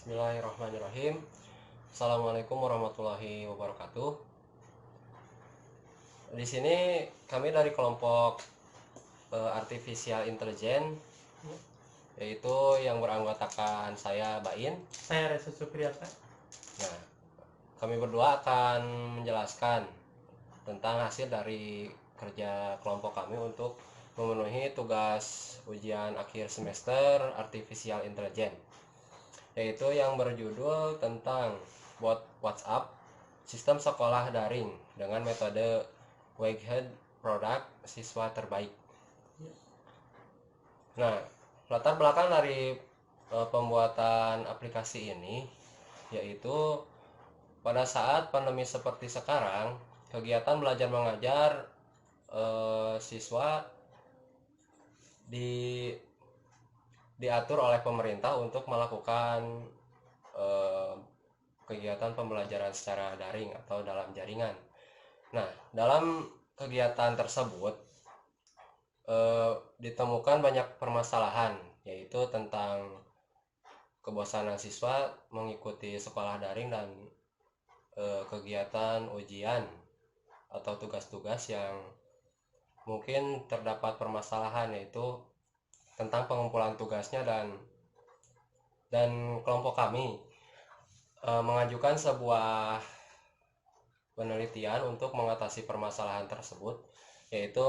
Bismillahirrahmanirrahim. Assalamualaikum warahmatullahi wabarakatuh. Di sini kami dari kelompok Artificial Intelligence, yaitu yang beranggotakan saya Bain. Saya Reza Supriyata. Nah, kami berdua akan menjelaskan tentang hasil dari kerja kelompok kami untuk memenuhi tugas ujian akhir semester Artificial Intelligence, yaitu yang berjudul tentang bot WhatsApp sistem sekolah daring dengan metode Whitehead produk siswa terbaik. Nah, latar belakang dari pembuatan aplikasi ini yaitu pada saat pandemi seperti sekarang, kegiatan belajar mengajar siswa diatur oleh pemerintah untuk melakukan kegiatan pembelajaran secara daring atau dalam jaringan. Nah, dalam kegiatan tersebut ditemukan banyak permasalahan, yaitu tentang kebosanan siswa mengikuti sekolah daring dan kegiatan ujian atau tugas-tugas yang mungkin terdapat permasalahan, yaitu tentang pengumpulan tugasnya, dan kelompok kami mengajukan sebuah penelitian untuk mengatasi permasalahan tersebut, yaitu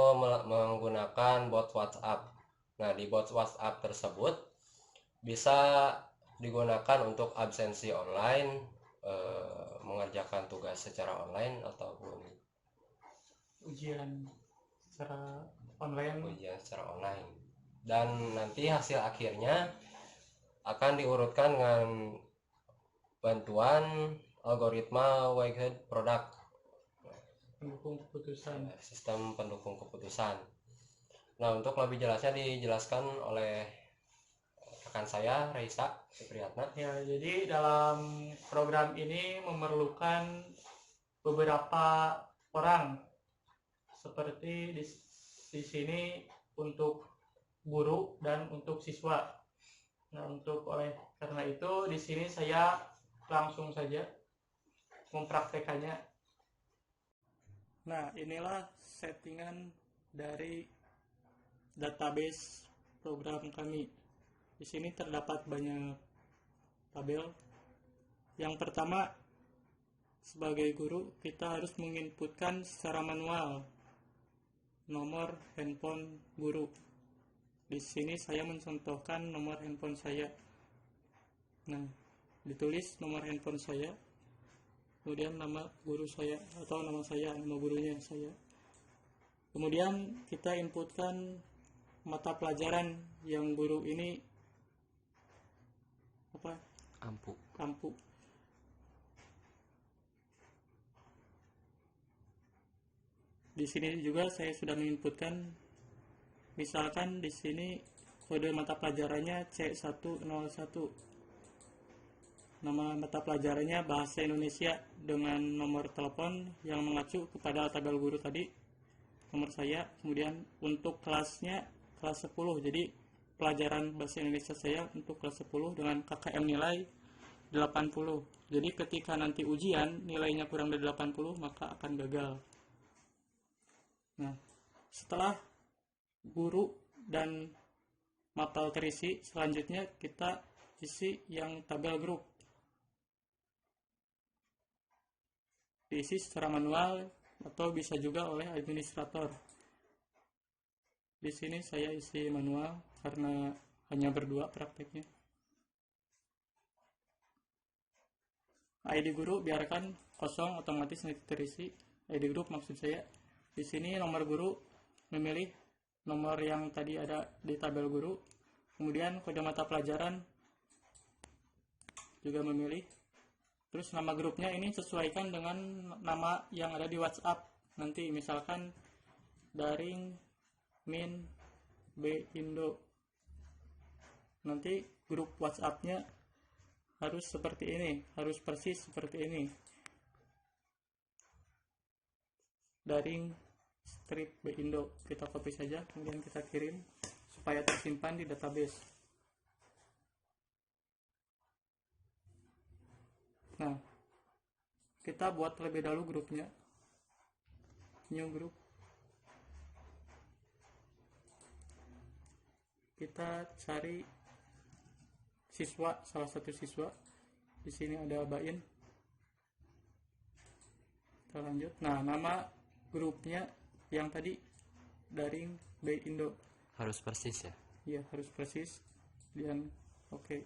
menggunakan bot WhatsApp. Nah, di bot WhatsApp tersebut bisa digunakan untuk absensi online, mengerjakan tugas secara online ataupun Ujian secara online. Dan nanti hasil akhirnya akan diurutkan dengan bantuan algoritma Whitehead product, pendukung keputusan. sistem pendukung keputusan. Nah, untuk lebih jelasnya dijelaskan oleh rekan saya Reisa Supriyatna. Ya, jadi dalam program ini memerlukan beberapa orang, seperti di sini untuk guru dan untuk siswa. Nah, karena itu di sini saya langsung saja mempraktekannya. Nah, inilah settingan dari database program kami. Di sini terdapat banyak tabel. Yang pertama, sebagai guru kita harus menginputkan secara manual nomor handphone guru. Di sini saya mencontohkan nomor handphone saya. Nah, ditulis nomor handphone saya, kemudian nama guru saya atau nama saya, nama gurunya saya. Kemudian kita inputkan mata pelajaran yang guru ini ampu. Di sini juga saya sudah menginputkan, misalkan di sini kode mata pelajarannya C101. Nama mata pelajarannya Bahasa Indonesia dengan nomor telepon yang mengacu kepada tabel guru tadi, nomor saya. Kemudian untuk kelasnya kelas 10. Jadi pelajaran Bahasa Indonesia saya untuk kelas 10 dengan KKM nilai 80. Jadi ketika nanti ujian nilainya kurang dari 80 maka akan gagal. Nah, setelah guru dan mapel terisi, selanjutnya kita isi yang tabel grup. Diisi secara manual atau bisa juga oleh administrator. Di sini saya isi manual karena hanya berdua prakteknya. ID guru biarkan kosong, otomatis nanti terisi. ID grup maksud saya. Di sini nomor guru memilih nomor yang tadi ada di tabel guru. Kemudian kode mata pelajaran juga memilih. Terus nama grupnya ini sesuaikan dengan nama yang ada di WhatsApp. Nanti misalkan daring min B Indo. Nanti grup WhatsAppnya harus seperti ini, harus persis seperti ini. Daring strip B Indo, kita copy saja, kemudian kita kirim supaya tersimpan di database. Nah, kita buat terlebih dahulu grupnya, new group. Kita cari siswa, salah satu siswa. Di sini ada Bain. Kita lanjut. Nah, nama grupnya yang tadi daring by Indo. Harus persis ya. Iya, harus persis. Dan oke.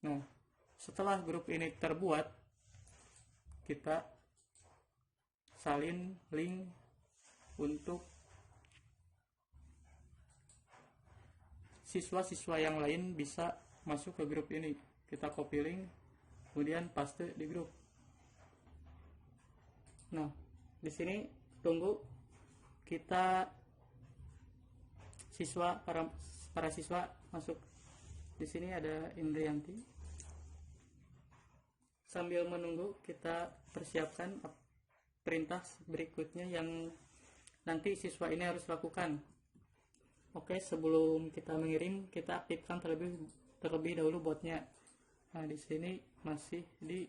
Nah, setelah grup ini terbuat, kita salin link untuk siswa-siswa yang lain bisa masuk ke grup ini. Kita copy link, kemudian paste di grup. Nah, di sini tunggu kita siswa, para siswa masuk. Di sini ada Indrianti. Sambil menunggu, kita persiapkan perintah berikutnya yang nanti siswa ini harus lakukan. Oke, sebelum kita mengirim, kita aktifkan terlebih dahulu botnya. Nah, di sini masih di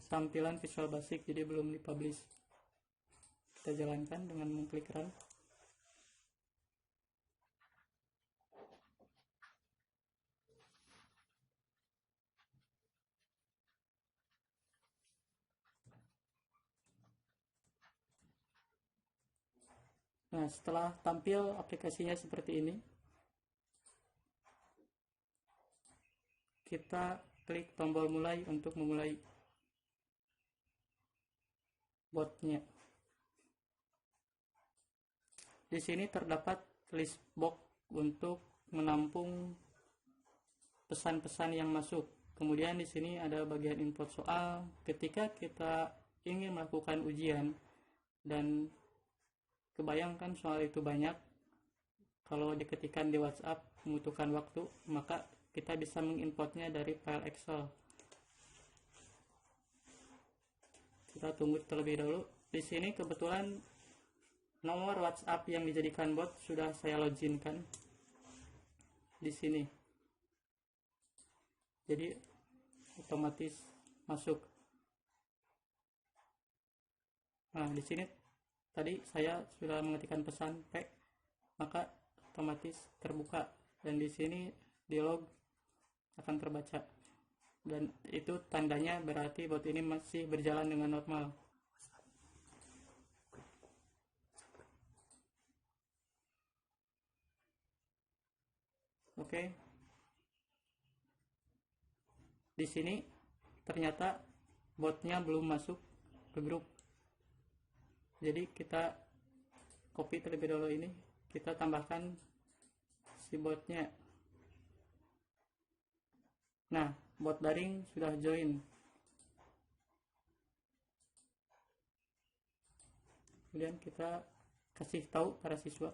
tampilan Visual Basic, jadi belum dipublish. Kita jalankan dengan mengklik run. Nah, setelah tampil aplikasinya seperti ini, kita klik tombol mulai untuk memulai botnya. Di sini terdapat list box untuk menampung pesan-pesan yang masuk. Kemudian di sini ada bagian input soal. Ketika kita ingin melakukan ujian dan kebayangkan soal itu banyak, kalau diketikkan di WhatsApp membutuhkan waktu, maka kita bisa menginputnya dari file Excel. Kita tunggu terlebih dahulu. Di sini kebetulan nomor WhatsApp yang dijadikan bot sudah saya loginkan di sini, jadi otomatis masuk. Nah, di sini tadi saya sudah mengetikkan pesan P, maka otomatis terbuka, dan di sini dialog akan terbaca, dan itu tandanya berarti bot ini masih berjalan dengan normal. Oke. Di sini ternyata botnya belum masuk ke grup. Jadi kita copy terlebih dahulu ini, kita tambahkan si botnya. Nah, bot daring sudah join. Kemudian kita kasih tahu para siswa.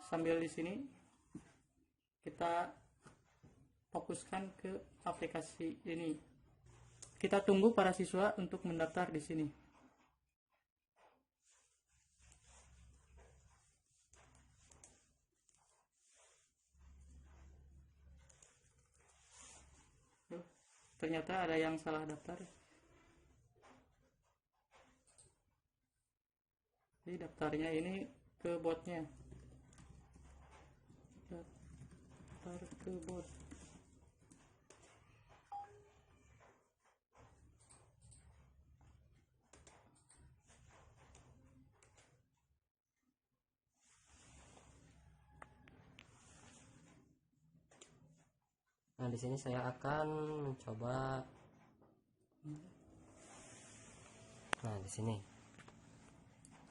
Sambil di sini kita fokuskan ke aplikasi ini. Kita tunggu para siswa untuk mendaftar di sini. Ternyata ada yang salah daftar. Jadi daftarnya ini ke botnya. Daftar ke bot. Nah, di sini saya akan mencoba. Nah, di sini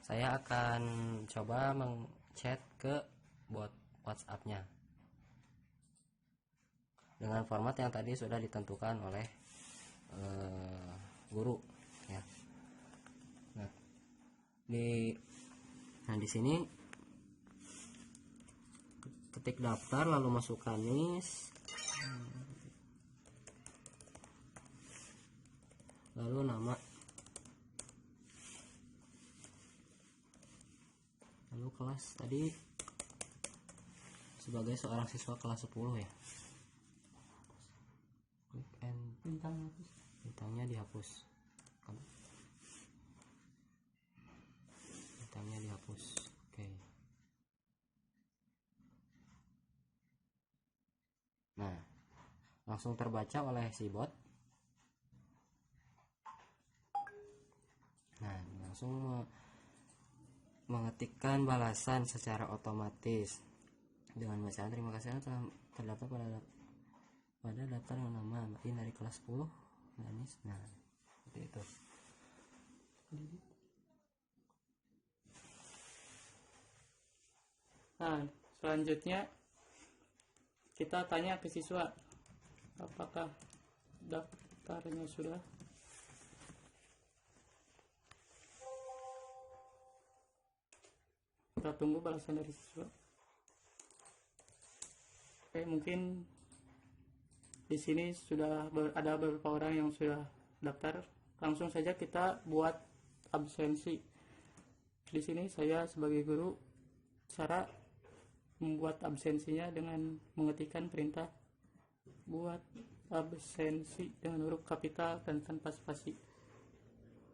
saya akan coba meng-chat ke bot WhatsApp-nya dengan format yang tadi sudah ditentukan oleh guru ya. Nah, di sini ketik daftar lalu masukkan NIS, lalu nama, lalu kelas tadi sebagai seorang siswa kelas 10 ya. Klik and bintangnya dihapus. Bintangnya dihapus. Oke. Nah, langsung terbaca oleh si bot. Nah, langsung mengetikkan balasan secara otomatis dengan bacaan terima kasih telah terdaftar pada daftar nama Mbak dari kelas 10 Danis. Nah, seperti itu. Nah, selanjutnya kita tanya ke siswa apakah daftarnya sudah. Kita tunggu balasan dari siswa. Oke, mungkin di sini sudah ada beberapa orang yang sudah daftar. Langsung saja kita buat absensi. Di sini saya sebagai guru, cara membuat absensinya dengan mengetikkan perintah buat absensi dengan huruf kapital dan tanpa spasi.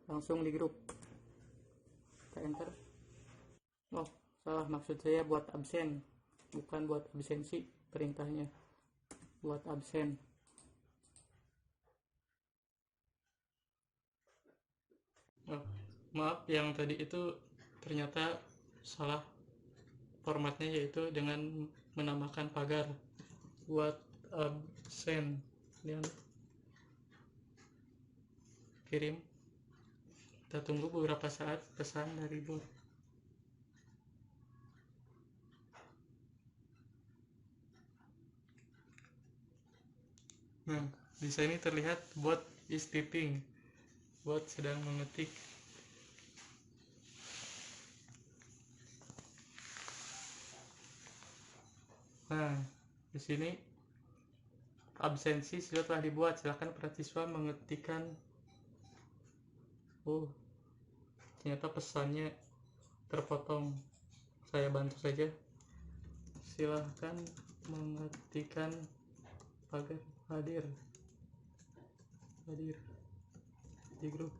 Langsung di grup. Kita enter. Oh, salah, maksud saya buat absen, bukan buat absensi. Perintahnya buat absen. Oh, maaf, yang tadi itu ternyata salah formatnya, yaitu dengan menambahkan pagar buat absen dan kirim. Kita tunggu beberapa saat pesan dari bot. Nah, di sini terlihat bot is typing. Bot sedang mengetik. Nah, di sini absensi sudah telah dibuat. Silakan para siswa mengetikkan. Oh, ternyata pesannya terpotong. Saya bantu saja. Silakan mengetikkan pagar hadir di grup.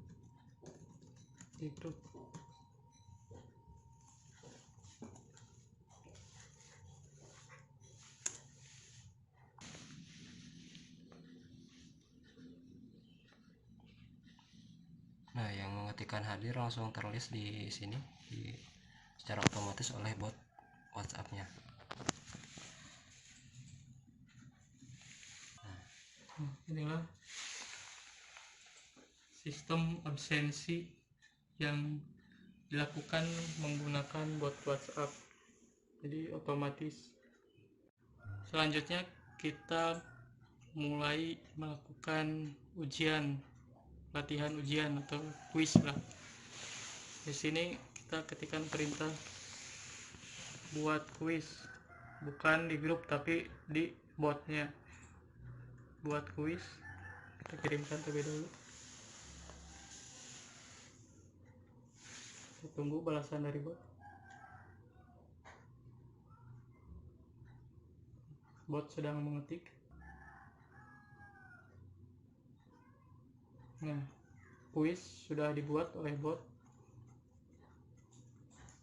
Nah, yang mengetikkan hadir langsung terlist di sini secara otomatis oleh bot WhatsApp-nya. Inilah sistem absensi yang dilakukan menggunakan bot WhatsApp, jadi otomatis. Selanjutnya kita mulai melakukan latihan ujian atau kuis lah. Di sini kita ketikkan perintah buat kuis, bukan di grup tapi di botnya. Buat kuis, kita kirimkan terlebih dahulu. Kita tunggu balasan dari bot. Bot sedang mengetik. Nah, kuis sudah dibuat oleh bot.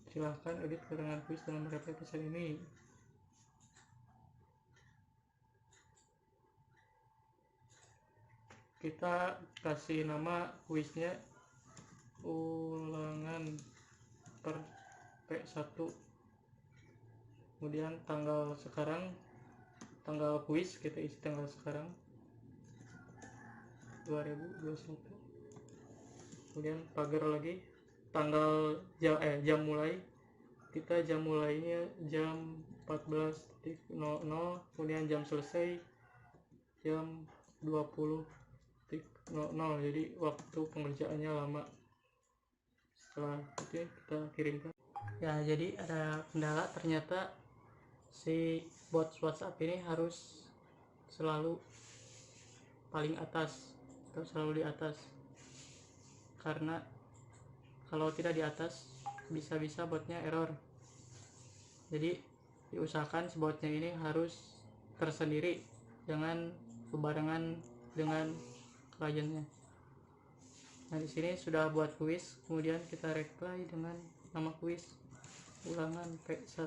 Silahkan edit keterangan kuis dengan mereply pesan ini. Kita kasih nama kuisnya ulangan per P1. Kemudian tanggal kuis kita isi tanggal sekarang 2021. Kemudian pagar lagi tanggal jam mulai, kita jam mulainya jam 14.00, kemudian jam selesai jam 20.00, jadi waktu pengerjaannya lama. Setelah itu kita kirimkan. Ya, jadi ada kendala, ternyata si bot WhatsApp ini harus selalu paling atas atau selalu di atas. karena kalau tidak di atas bisa-bisa botnya error. Jadi diusahakan si botnya ini harus tersendiri, jangan berbarengan dengan kliennya. Nah, di sini sudah buat kuis, kemudian kita reply dengan nama kuis ulangan P1,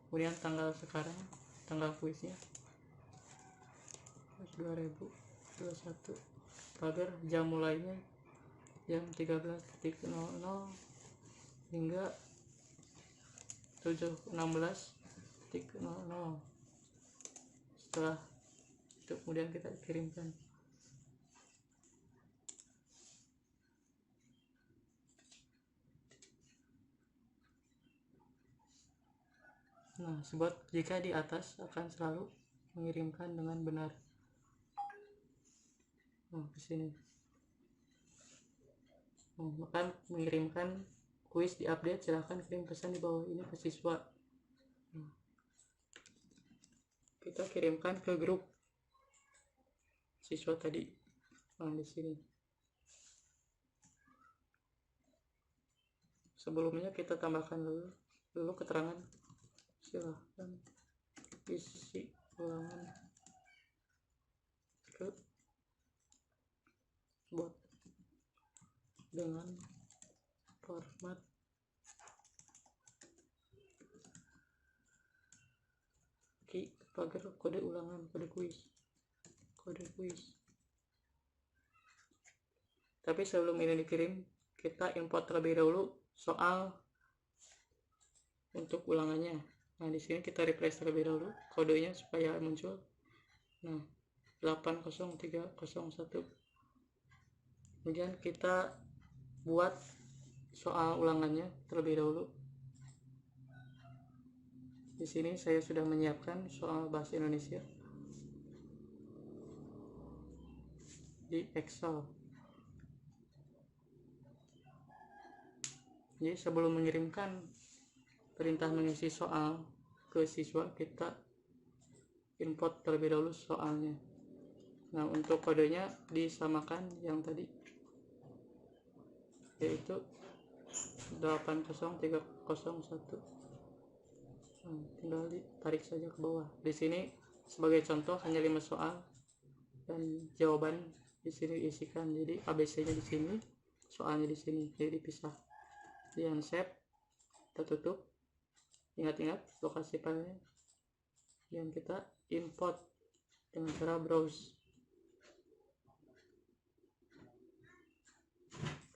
kemudian tanggal sekarang, tanggal kuisnya 2021, pagar jam mulainya jam 13.00 hingga 7.16.00. Setelah itu kemudian kita kirimkan. Nah, sebab jika di atas akan selalu mengirimkan dengan benar. Ke sini. Maka mengirimkan kuis diupdate, silahkan kirim pesan di bawah ini ke siswa. Kita kirimkan ke grup siswa tadi. Di sini. Sebelumnya kita tambahkan dulu keterangan. Silahkan isi ulangan ke bot dengan format pagar kode ulangan, kode kuis. Tapi sebelum ini dikirim, kita import terlebih dahulu soal untuk ulangannya. Nah, di sini kita refresh terlebih dahulu kodenya supaya muncul. Nah, 80301. Kemudian kita buat soal ulangannya terlebih dahulu. Di sini saya sudah menyiapkan soal bahasa Indonesia di Excel. Jadi sebelum mengirimkan perintah mengisi soal ke siswa, kita import terlebih dahulu soalnya. Nah, untuk kodenya disamakan yang tadi, yaitu 80301. Tinggal ditarik saja ke bawah. Di sini sebagai contoh hanya 5 soal dan jawaban di sini diisikan. Jadi ABC-nya di sini, soalnya di sini, jadi dipisah. Yang save, kita tutup. Ingat-ingat lokasi filenya. Yang kita import dengan cara browse.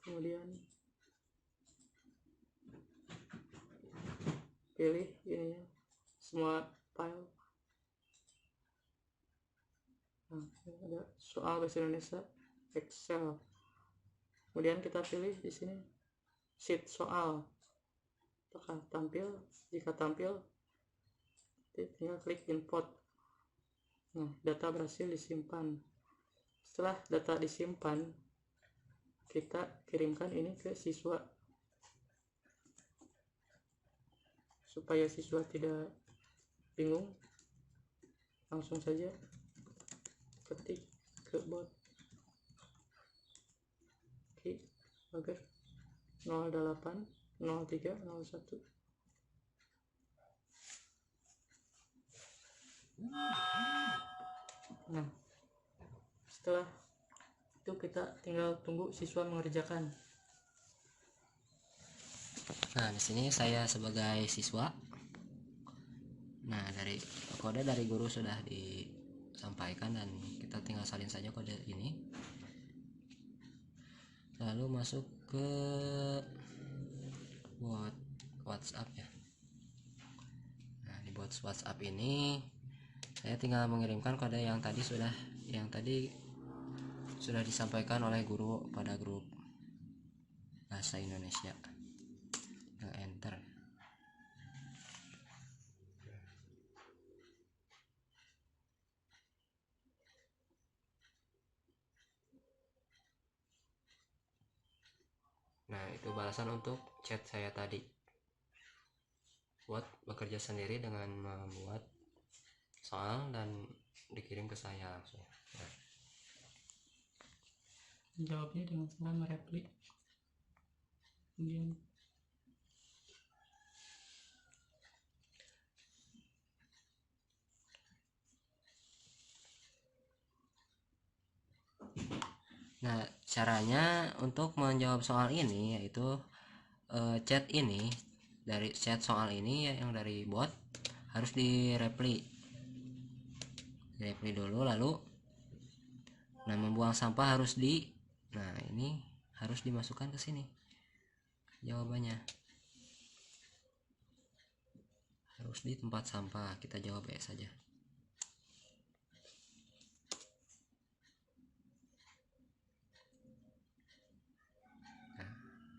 Kemudian pilih ini ya, semua file. Nah, ada soal bahasa Indonesia Excel. Kemudian kita pilih di sini sheet soal. Apakah tampil? Jika tampil, tinggal klik import. Nah, data berhasil disimpan. Setelah data disimpan, kita kirimkan ini ke siswa supaya siswa tidak bingung. Langsung saja ketik ke bot pagar 080301. Nah, setelah itu kita tinggal tunggu siswa mengerjakan. Nah, di sini saya sebagai siswa. Nah, dari kode dari guru sudah disampaikan dan kita tinggal salin saja kode ini. Lalu masuk ke bot WhatsApp ya. Nah, di bot WhatsApp ini saya tinggal mengirimkan kode yang tadi sudah disampaikan oleh guru pada grup bahasa Indonesia. Enter. Nah, itu balasan untuk chat saya tadi. Buat bekerja sendiri dengan membuat soal dan dikirim ke saya langsung. Nah. menjawabnya dengan cara mereplik. Kemudian Nah, caranya untuk menjawab soal ini yaitu chat ini, dari chat soal ini yang dari bot harus direpli dulu, lalu nah membuang sampah harus nah ini harus dimasukkan ke sini jawabannya, harus di tempat sampah. Kita jawab ya saja.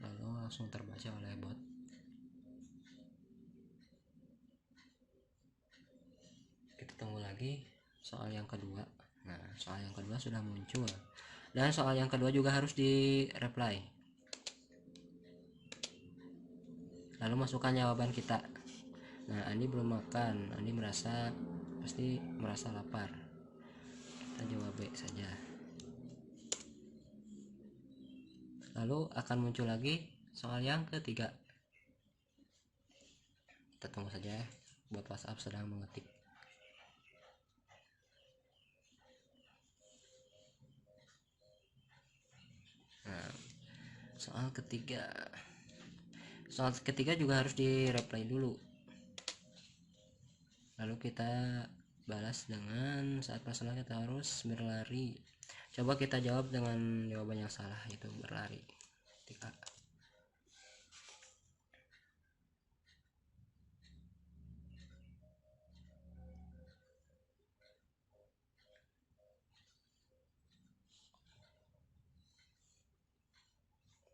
Lalu langsung terbaca oleh bot. Kita tunggu lagi soal yang kedua. Nah, soal yang kedua sudah muncul, dan soal yang kedua juga harus di reply. Lalu masukkan jawaban kita. Nah, Andi belum makan, Andi pasti merasa lapar. Kita jawab B saja. Lalu akan muncul lagi soal yang ketiga. Kita tunggu saja ya, buat WhatsApp sedang mengetik. Nah, soal ketiga juga harus di reply dulu. Lalu kita balas dengan saat masalah kita harus berlari. Coba kita jawab dengan jawaban yang salah, yaitu berlari. Ketika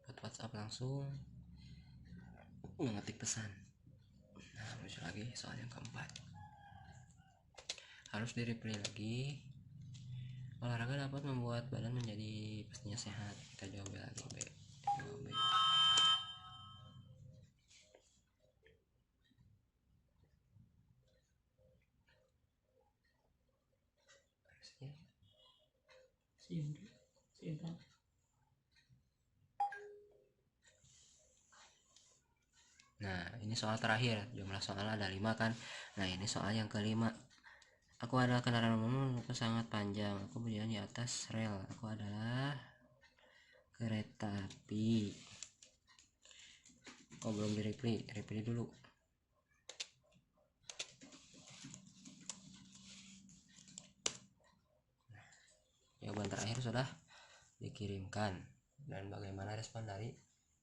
buat WhatsApp langsung mengetik pesan. Nah, muncul lagi soal yang keempat. Harus di replay lagi. Olahraga dapat membuat badan menjadi pastinya sehat. Kita jawab lagi B. Jawab B. Nah, ini soal terakhir. Jumlah soal ada 5 kan. Nah, ini soal yang kelima. Aku adalah kendaraan umum sangat panjang. Aku berjalan di atas rel. Aku adalah kereta api. Oh, belum di reply dulu. Jawaban terakhir sudah dikirimkan. Dan bagaimana respon dari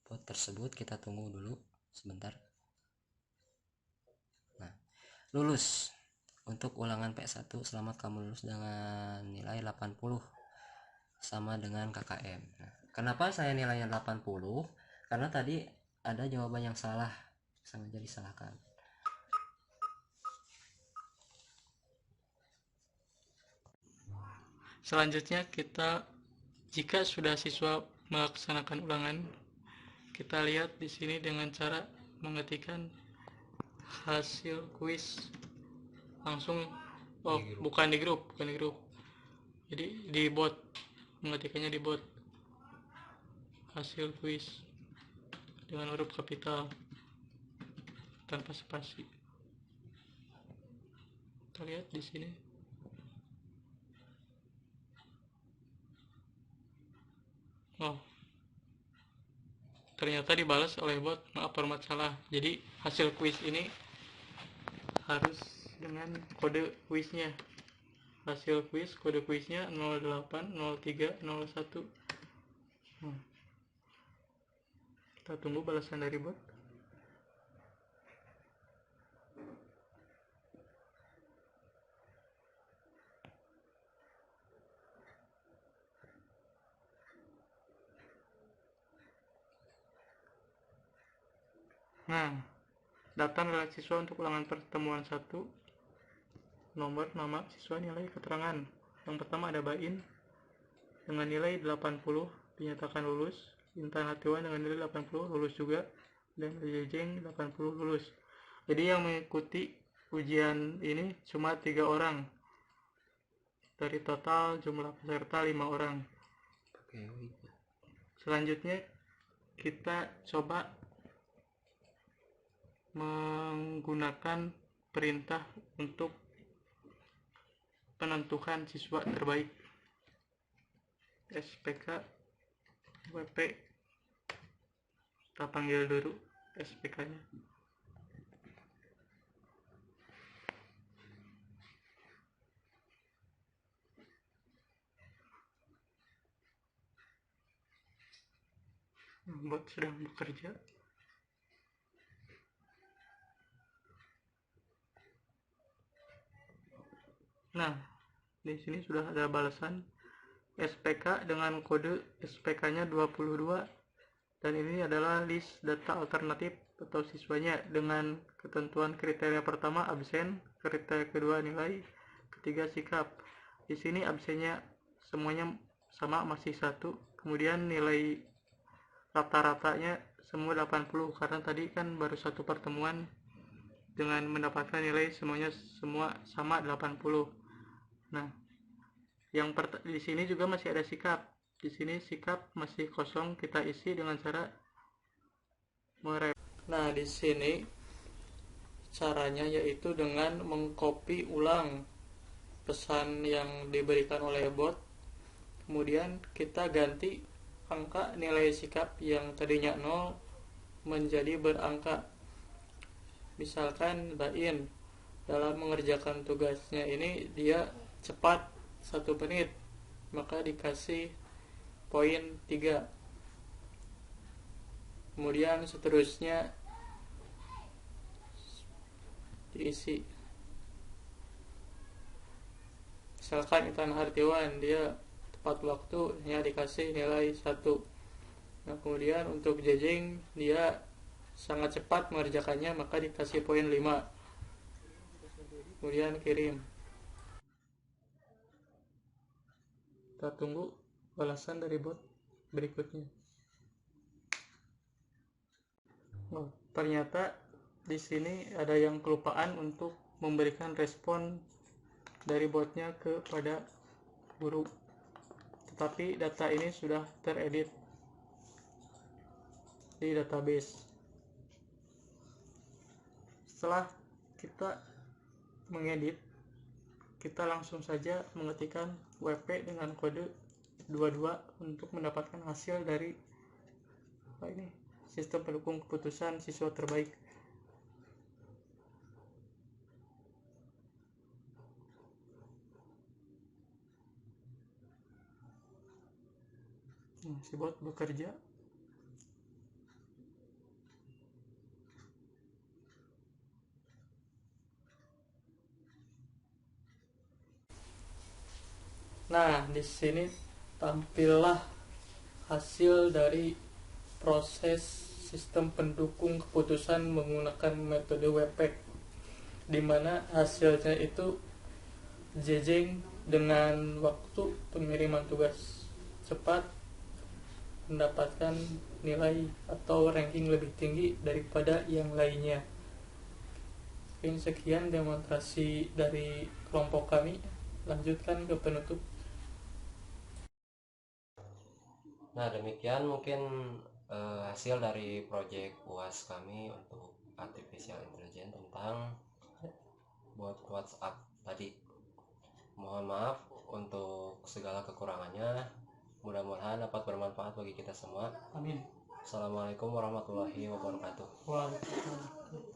bot tersebut, kita tunggu dulu sebentar. Nah, lulus. Untuk ulangan P1, selamat kamu lulus dengan nilai 80 sama dengan KKM. Nah, kenapa saya nilainya 80? Karena tadi ada jawaban yang salah, sengaja disalahkan. selanjutnya jika sudah siswa melaksanakan ulangan, kita lihat di sini dengan cara mengetikkan hasil kuis langsung. Bukan di grup, jadi di bot, mengetikkannya di bot. Hasil kuis dengan huruf kapital tanpa spasi. Kita lihat di sini. Oh, ternyata dibalas oleh bot. Maaf, format salah. Jadi hasil kuis ini harus dengan kode kuisnya. Hasil kuis, kode kuisnya 080301. Kita tunggu balasan dari bot. Nah, data nilai siswa untuk ulangan pertemuan 1. Nomor, nama siswa, nilai, keterangan. Yang pertama ada Bain dengan nilai 80 dinyatakan lulus. Intan Hatiwan dengan nilai 80 lulus juga, dan Jejeng 80 lulus. Jadi yang mengikuti ujian ini cuma 3 orang dari total jumlah peserta 5 orang. Selanjutnya kita coba menggunakan perintah untuk penentukan siswa terbaik. SPK WP, kita panggil dulu SPK-nya. Bot sedang bekerja. Nah, di sini sudah ada balasan SPK dengan kode SPK-nya 22, dan ini adalah list data alternatif atau siswanya dengan ketentuan kriteria pertama absen, kriteria kedua nilai, ketiga sikap. Di sini absennya semuanya sama, masih 1. Kemudian nilai rata-ratanya semua 80 karena tadi kan baru satu pertemuan dengan mendapatkan nilai semuanya semua sama 80. Nah, di sini juga masih ada sikap. Di sini sikap masih kosong, kita isi dengan cara Nah, di sini caranya yaitu dengan mengcopy ulang pesan yang diberikan oleh bot. Kemudian kita ganti angka nilai sikap yang tadinya 0 menjadi berangka. Misalkan Bain dalam mengerjakan tugasnya ini dia cepat 1 menit, maka dikasih poin 3. Kemudian seterusnya diisi. Misalkan Intan Hartiwan dia tepat waktu, ya dikasih nilai 1. Nah, kemudian untuk Jejing dia sangat cepat mengerjakannya, maka dikasih poin 5. Kemudian kirim. Kita tunggu balasan dari bot berikutnya. Oh, ternyata di sini ada yang kelupaan untuk memberikan respon dari botnya kepada guru. Tetapi data ini sudah teredit di database. Setelah kita mengedit, kita langsung saja mengetikkan WP dengan kode 22 untuk mendapatkan hasil dari sistem pendukung keputusan siswa terbaik. Si bot bekerja. Nah, di sini tampillah hasil dari proses sistem pendukung keputusan menggunakan metode WP, di mana hasilnya itu Jejeng dengan waktu pengiriman tugas cepat mendapatkan nilai atau ranking lebih tinggi daripada yang lainnya. Sekian demonstrasi dari kelompok kami. Lanjutkan ke penutup. Nah, demikian mungkin hasil dari proyek UAS kami untuk artificial intelligence tentang bot WhatsApp tadi. Mohon maaf untuk segala kekurangannya. Mudah-mudahan dapat bermanfaat bagi kita semua. Amin. Assalamualaikum warahmatullahi wabarakatuh. Waalaikumsalam.